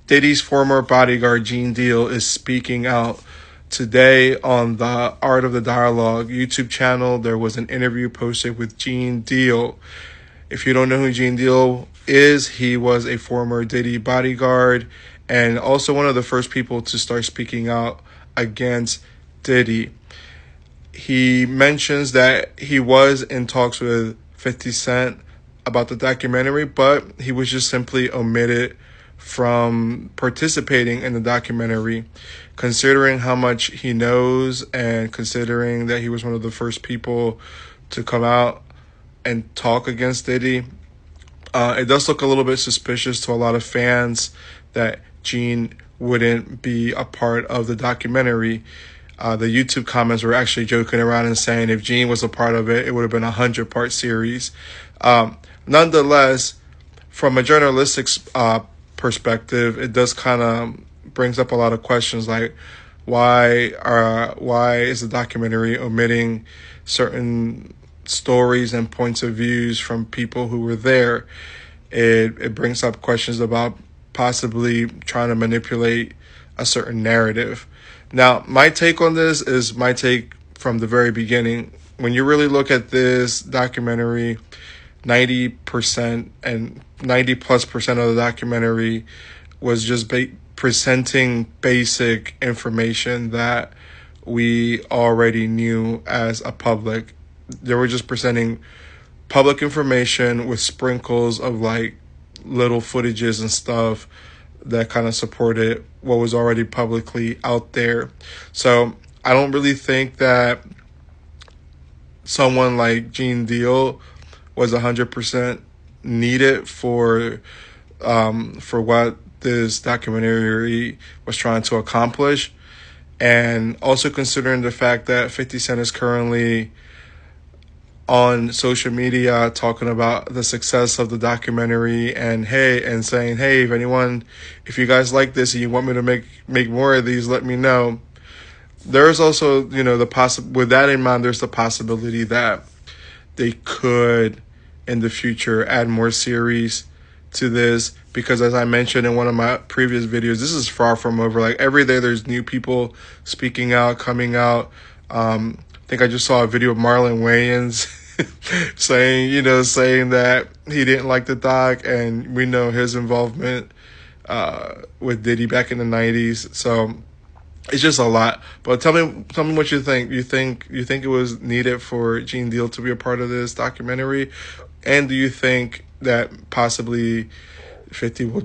Diddy's former bodyguard, Gene Desl, is speaking out today on the Art of the Dialogue YouTube channel. There was an interview posted with Gene Desl. If you don't know who Gene Desl is, he was a former Diddy bodyguard and also one of the first people to start speaking out against Diddy. He mentions that he was in talks with 50 Cent about the documentary, but he was just simply omitted from participating in the documentary, considering how much he knows and considering that he was one of the first people to come out and talk against Diddy. It does look a little bit suspicious to a lot of fans that Gene wouldn't be a part of the documentary. The YouTube comments were actually joking around and saying if Gene was a part of it, it would have been a 100-part series. Nonetheless, from a journalistic perspective, it does kind of brings up a lot of questions like why is the documentary omitting certain stories and points of views from people who were there. It brings up questions about possibly trying to manipulate a certain narrative. Now, my take on this is my take from the very beginning. When you really look at this documentary, 90% and 90+% of the documentary was just presenting basic information that we already knew as a public. They were just presenting public information with sprinkles of like little footages and stuff that kind of supported what was already publicly out there. So I don't really think that someone like Gene Desl was 100% needed for what this documentary was trying to accomplish. And also considering the fact that 50 Cent is currently on social media talking about the success of the documentary and saying, hey, if you guys like this and you want me to make more of these, let me know. There's also, with that in mind, there's the possibility that they could in the future add more series to this, because as I mentioned in one of my previous videos, this is far from over. Like every day there's new people speaking out, coming out. I think I just saw a video of Marlon Wayans saying that he didn't like the doc, and we know his involvement with Diddy back in the 90s. So it's just a lot. But tell me what you think. You think it was needed for Gene Desl to be a part of this documentary? And do you think that possibly 50 will